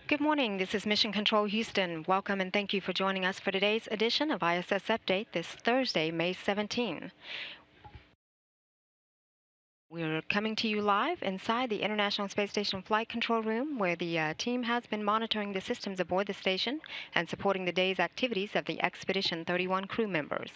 Good morning. This is Mission Control Houston. Welcome and thank you for joining us for today's edition of ISS Update this Thursday, May 17. We're coming to you live inside the International Space Station Flight Control Room, where the team has been monitoring the systems aboard the station and supporting the day's activities of the Expedition 31 crew members.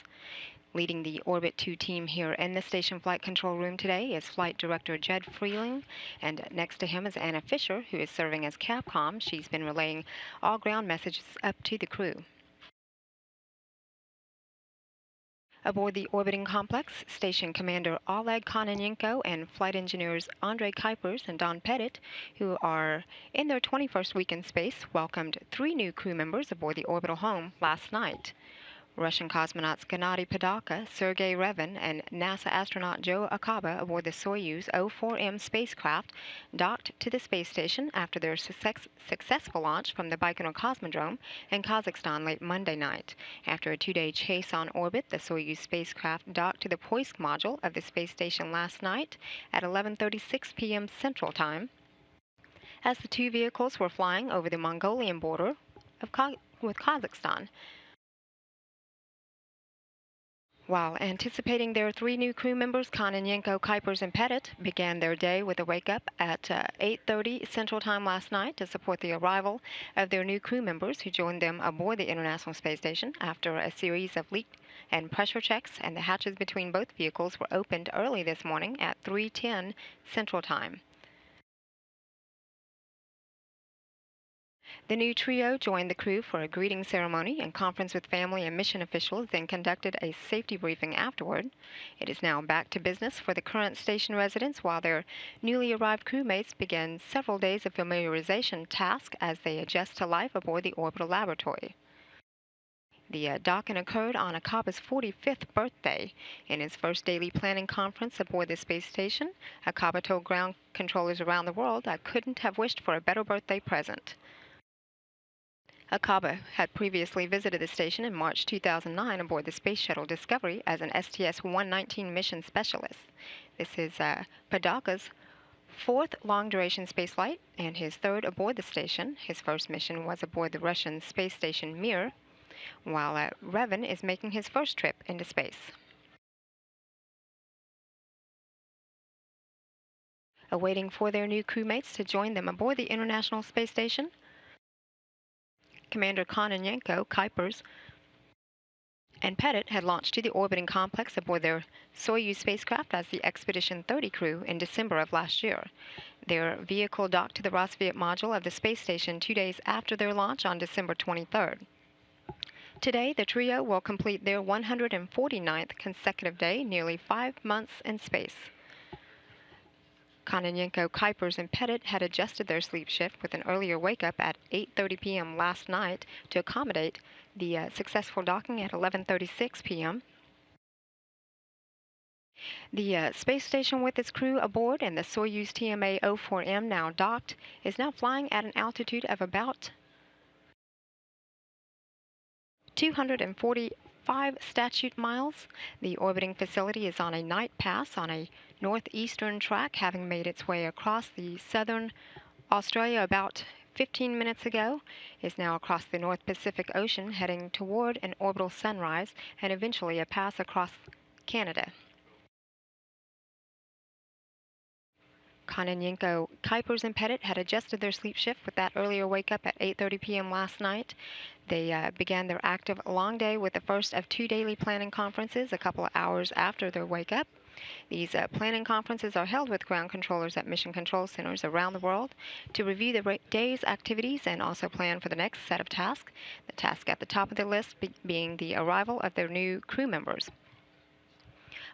Leading the Orbit 2 team here in the Station Flight Control Room today is Flight Director Jed Freeling, and next to him is Anna Fisher, who is serving as Capcom. She's been relaying all ground messages up to the crew. Aboard the orbiting complex, Station Commander Oleg Kononenko and flight engineers Andrei Kuipers and Don Pettit, who are in their 21st week in space, welcomed 3 new crew members aboard the orbital home last night. Russian cosmonauts Gennady Padalka, Sergei Revin, and NASA astronaut Joe Acaba aboard the Soyuz O-4M spacecraft docked to the space station after their successful launch from the Baikonur Cosmodrome in Kazakhstan late Monday night. After a 2-day chase on orbit, the Soyuz spacecraft docked to the Poisk module of the space station last night at 11:36 p.m. Central Time, as the 2 vehicles were flying over the Mongolian border with Kazakhstan. While anticipating their 3 new crew members, Kononenko, Kuipers, and Pettit began their day with a wake-up at 8:30 Central Time last night to support the arrival of their new crew members who joined them aboard the International Space Station after a series of leak and pressure checks, and the hatches between both vehicles were opened early this morning at 3:10 Central Time. The new trio joined the crew for a greeting ceremony and conference with family and mission officials, then conducted a safety briefing afterward. It is now back to business for the current station residents, while their newly arrived crewmates begin several days of familiarization tasks as they adjust to life aboard the orbital laboratory. The docking occurred on Acaba's 45th birthday. In his first daily planning conference aboard the space station, Acaba told ground controllers around the world, "I couldn't have wished for a better birthday present." Acaba had previously visited the station in March 2009 aboard the Space Shuttle Discovery as an STS-119 mission specialist. This is Padalka's 4th long-duration spaceflight and his 3rd aboard the station. His first mission was aboard the Russian space station Mir, while Revin is making his first trip into space. Awaiting for their new crewmates to join them aboard the International Space Station, Commander Kononenko, Kuipers, and Pettit had launched to the orbiting complex aboard their Soyuz spacecraft as the Expedition 30 crew in December of last year. Their vehicle docked to the Rosviet module of the space station 2 days after their launch on December 23rd. Today, the trio will complete their 149th consecutive day, nearly 5 months in space. Kononenko, Kuipers, and Pettit had adjusted their sleep shift with an earlier wake-up at 8:30 p.m. last night to accommodate the successful docking at 11:36 p.m. The space station with its crew aboard and the Soyuz TMA O-4M now docked is now flying at an altitude of about 245 statute miles. The orbiting facility is on a night pass on a northeastern track, having made its way across the southern Australia about 15 minutes ago, is now across the North Pacific Ocean, heading toward an orbital sunrise and eventually a pass across Canada. Kononenko, Kuipers, and Pettit had adjusted their sleep shift with that earlier wake-up at 8:30 p.m. last night. They began their active long day with the first of 2 daily planning conferences a couple of hours after their wake-up. These planning conferences are held with ground controllers at mission control centers around the world to review the day's activities and also plan for the next set of tasks. The task at the top of the list being the arrival of their new crew members.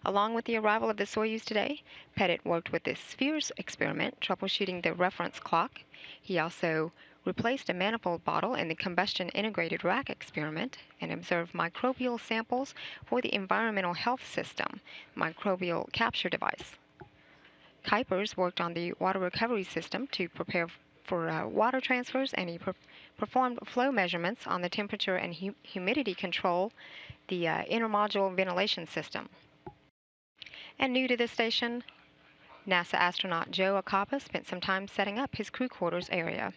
Along with the arrival of the Soyuz today, Pettit worked with the Spheres experiment, troubleshooting the reference clock. He also replaced a manifold bottle in the combustion integrated rack experiment and observed microbial samples for the environmental health system microbial capture device. Kuipers worked on the water recovery system to prepare for water transfers, and he performed flow measurements on the temperature and humidity control, the intermodule ventilation system. And new to the station, NASA astronaut Joe Acaba spent some time setting up his crew quarters area.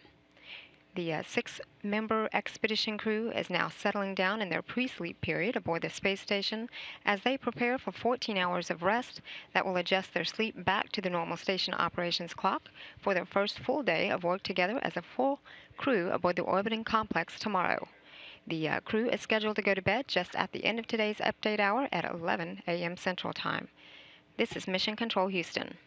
The six-member expedition crew is now settling down in their pre-sleep period aboard the space station as they prepare for 14 hours of rest that will adjust their sleep back to the normal station operations clock for their first full day of work together as a full crew aboard the orbiting complex tomorrow. The crew is scheduled to go to bed just at the end of today's update hour at 11 a.m. Central Time. This is Mission Control Houston.